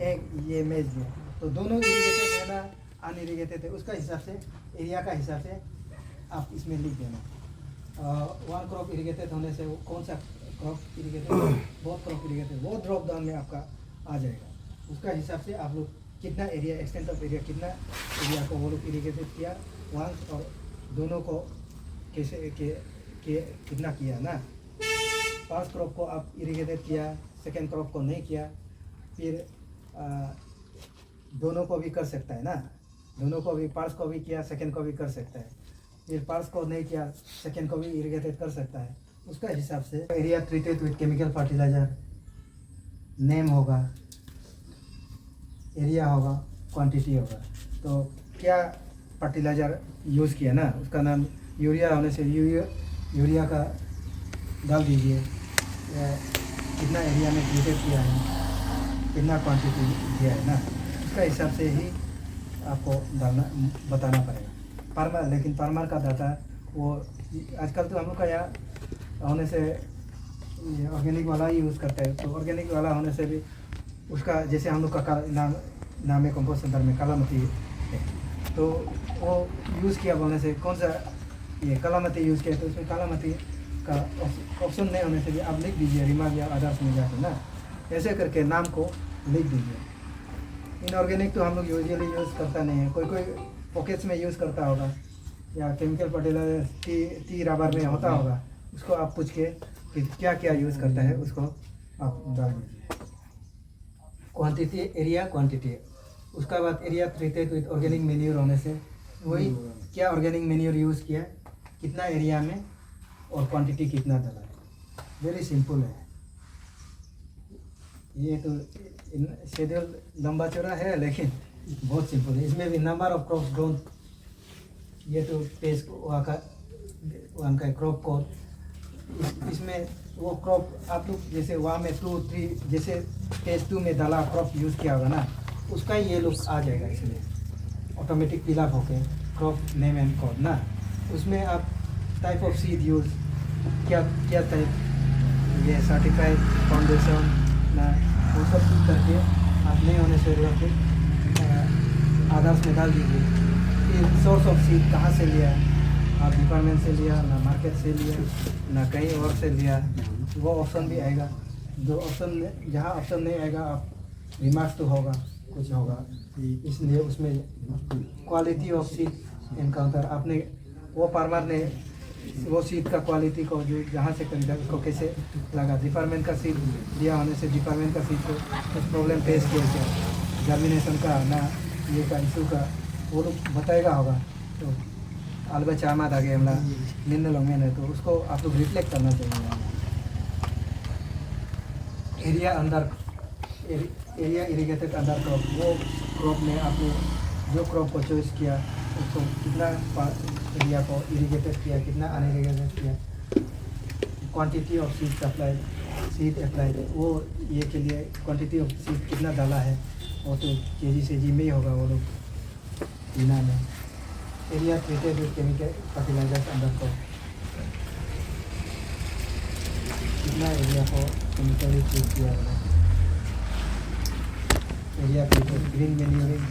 एक ये मेज लिया तो दोनों इरिगेटेड है ना अनइरिगेटेड है उसका हिसाब से एरिया का हिसाब से आप इसमें लिख देना वन क्रॉप इरिगेटेड होने से कौन सा क्रॉप इरिगेटेड बहुत क्रॉप इरिगेटेड वो ड्रॉप डाउन में आपका आ जाएगा उसका हिसाब से आप लोग कितना एरिया एक्सटेंट ऑफ एरिया कितना एरिया को वो लोग इरिगेटेड किया वंस और दोनों को कैसे कितना किया ना फर्स्ट क्रॉप को आप इरिगेटेड किया सेकेंड क्रॉप को नहीं किया फिर दोनों को भी कर सकता है ना दोनों को भी फर्स्ट को भी किया सेकेंड को भी कर सकता है फिर फर्स्ट को नहीं किया सेकेंड को भी इरिगेटेड कर सकता है उसका हिसाब से area treated with chemical fertiliser name होगा एरिया होगा क्वांटिटी होगा तो क्या फर्टिलाइजर यूज़ किया ना उसका नाम यूरिया होने से यूरिया का डाल दीजिए कितना एरिया में ट्रीटेड किया है कितना क्वांटिटी दिया है ना उसका हिसाब से ही आपको डालना बताना पड़ेगा फार्मर लेकिन फार्मर का डाटा वो आजकल तो हम लोग का यहाँ होने से ऑर्गेनिक वाला ही यूज़ करते हैं तो ऑर्गेनिक वाला होने से भी उसका जैसे हम लोग का नाम है कंपोस्ट सेंटर में कालामती है तो वो यूज़ किया बोलने से कौन सा ये कालामती यूज़ किया तो उसमें कालामती का ऑप्शन नहीं होने से भी आप लिख दीजिए रिमार्क या अदर्स में जाकर ना ऐसे करके नाम को लिख दीजिए इनऑर्गेनिक तो हम लोग यूजुअली यूज़ करता नहीं है कोई पॉकेट्स में यूज़ करता होगा या केमिकल फर्टिलाइजर टी रबर में होता होगा उसको आप पूछ के कि क्या क्या यूज़ करता है उसको आप डाल दीजिए क्वांटिटी एरिया क्वांटिटी उसका बाद area treated with organic manure होने से वही क्या ऑर्गेनिक मैन्योर यूज़ किया कितना एरिया में और क्वांटिटी कितना डाला है वेरी सिंपल है ये तो शेड्यूल लंबा चौड़ा है लेकिन बहुत सिंपल है इसमें भी नंबर ऑफ क्रॉप्स ग्रोन ये तो पेज वहाँ का क्रॉप कोड इसमें वो क्रॉप आप लोग जैसे वहाँ में 2-3 जैसे पेज 2 में डाला क्रॉप यूज़ किया होगा ना उसका ही ये लोग आ जाएगा इसमें ऑटोमेटिक फिलअप होके क्रॉप नेम एंड कोड ना उसमें आप टाइप ऑफ सीड यूज़ क्या टाइप ये सर्टिफाइड फाउंडेशन ना वो सब कुछ करके आप नहीं होने से फिर आधार्स में डाल दीजिए फिर सोर्स ऑफ सीड कहाँ से लिया आप डिपार्टमेंट से लिया ना मार्केट से लिया ना कहीं और से लिया वो ऑप्शन भी आएगा जो ऑप्शन जहाँ ऑप्शन नहीं आएगा आप रिमार्क्स तो होगा कुछ होगा इसलिए उसमें क्वालिटी ऑफ सीड एनकाउंटर आपने वो फार्मर ने वो सीड का क्वालिटी को जो जहाँ से खरीदा उसको कैसे लगा डिपार्टमेंट का सीड दिया होने से डिपार्टमेंट का सीड को कुछ प्रॉब्लम फेस किया क्या जर्मिनेशन का ना ये का इशू का वो लोग बताएगा होगा तो अलबा चामा दागे हमला निन्न लोग में तो उसको आप लोग रिफ्लेक्ट करना चाहिए। Area under area irrigated under crop, वो क्रॉप में आपने जो क्रॉप को चॉइस किया उसको कितना एरिया को इरिगेटेड किया, कितना अनइरिगेटेड किया, क्वांटिटी ऑफ सीड अप्लाई वो ये के लिए क्वांटिटी ऑफ सीड कितना डाला है वो तो केजी से जी में ही होगा वो लोग बीना में। Area treated with chemical fertilisers under crop, कितना एरिया को केमिकली ट्रीट किया है। Area treated green manuring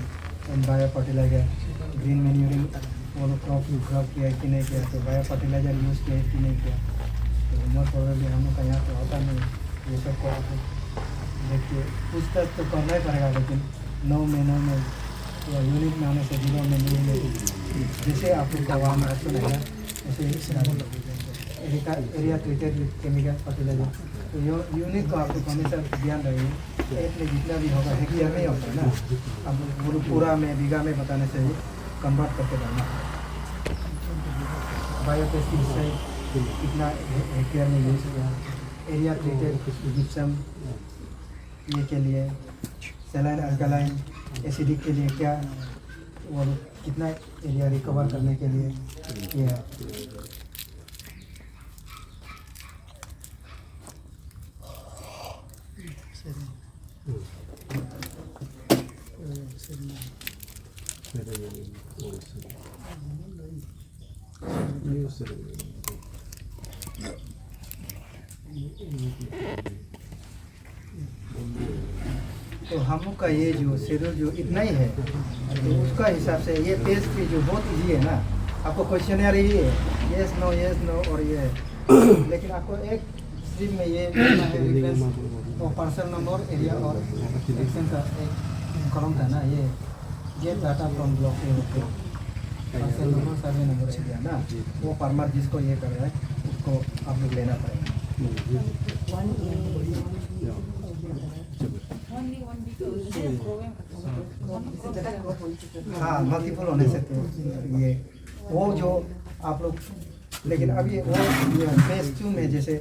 and bio fertiliser, green manuring वो लोग क्रॉप किया कि नहीं किया, तो बायो फर्टिलाइजर यूज़ किया कि नहीं किया। तो मोस्ट प्रोबेबली हम लोग का यहाँ तो होता नहीं ये सब को आप देखिए पूछताछ तो करना ही पड़ेगा, लेकिन 9 महीनों में या यूनिट में आने से 0 में नहीं में जैसे आप लोग का वहाँ में ऑप्शन है ऐसे area treated with chemical fertiliser, तो यूनिट को आप लोग हमेशा ध्यान रखिए। एक में जितना भी होगा हेक्टेयर में ही होता है ना, आप लोग पूरा में बीघा में बताने से कन्वर्ट करके डालना। बायोपेस्टिसाइड कितना हेक्टेयर में यूज किया, एरिया ट्रीटेड जिप्सम ये के लिए, सलाइन अल्कलाइन एसिडिक के लिए क्या और कितना एरिया रिकवर करने के लिए किया। तो हम लोग का ये जो शेड्यूल जो इतना ही है, तो उसका हिसाब से ये पेज पे जो बहुत इजी है ना, आपको क्वेश्चनर ही है यस नो और ये लेकिन आपको एक स्ट्रीम में ये रेफरेंस और पार्सल नंबर एरिया और सेक्शन का एक कॉलम था ना, ये गेट डाटा फ्रॉम ब्लॉक पे होते parcel number survey number area ना, वो फार्मर जिसको ये कर रहा है उसको आप लोग लेना पड़ेगा। हाँ मल्टीपल होने से तो ये वो जो आप लोग, लेकिन अभी वो फेज 2 में जैसे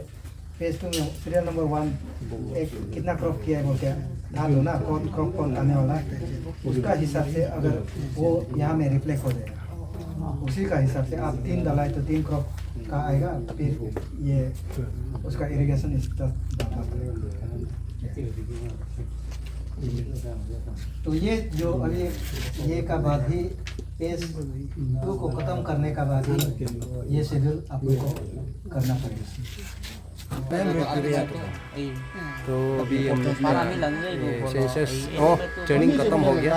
फेज 2 में सीरियल नंबर 1 एक कितना क्रॉप किया है वो क्या ध्यान दो ना, कौन क्रॉप कौन आने वाला है उसका हिसाब से अगर वो यहाँ में रिफ्लेक्ट हो जाएगा, उसी का हिसाब से आप 3 डाला है तो 3 क्रॉप का आएगा, फिर ये उसका इरिगेशन इसका डालना पड़ेगा। तो ये जो अभी ये का बाद ही पेज 2 को ख़त्म करने का बाद ही ये शेड्यूल आप लोग को करना पड़ेगा। तो अभी हम सेंसस ट्रेनिंग खत्म हो गया।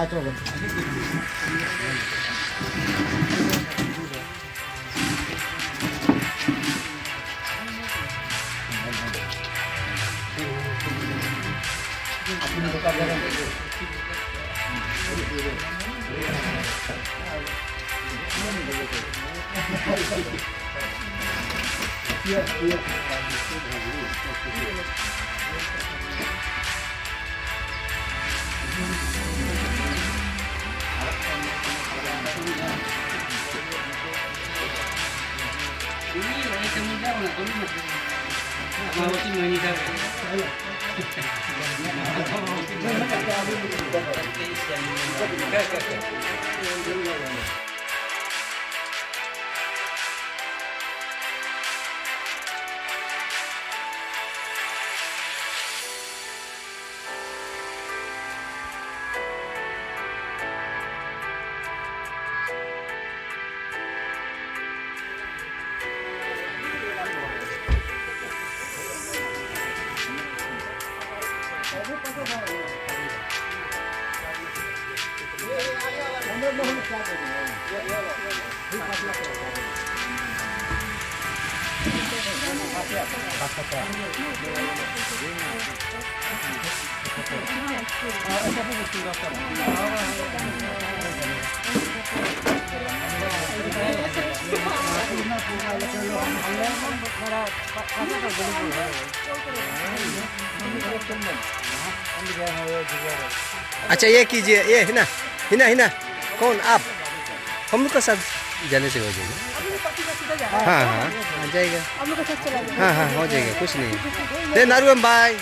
अच्छा ये कीजिए, ये हिना हिना हिना कौन आप हम लोग का सब जाने से हो जाएगा। हाँ हाँ आ जाएगा। हाँ हाँ हो जाएगा, कुछ नहीं। नारू बाय।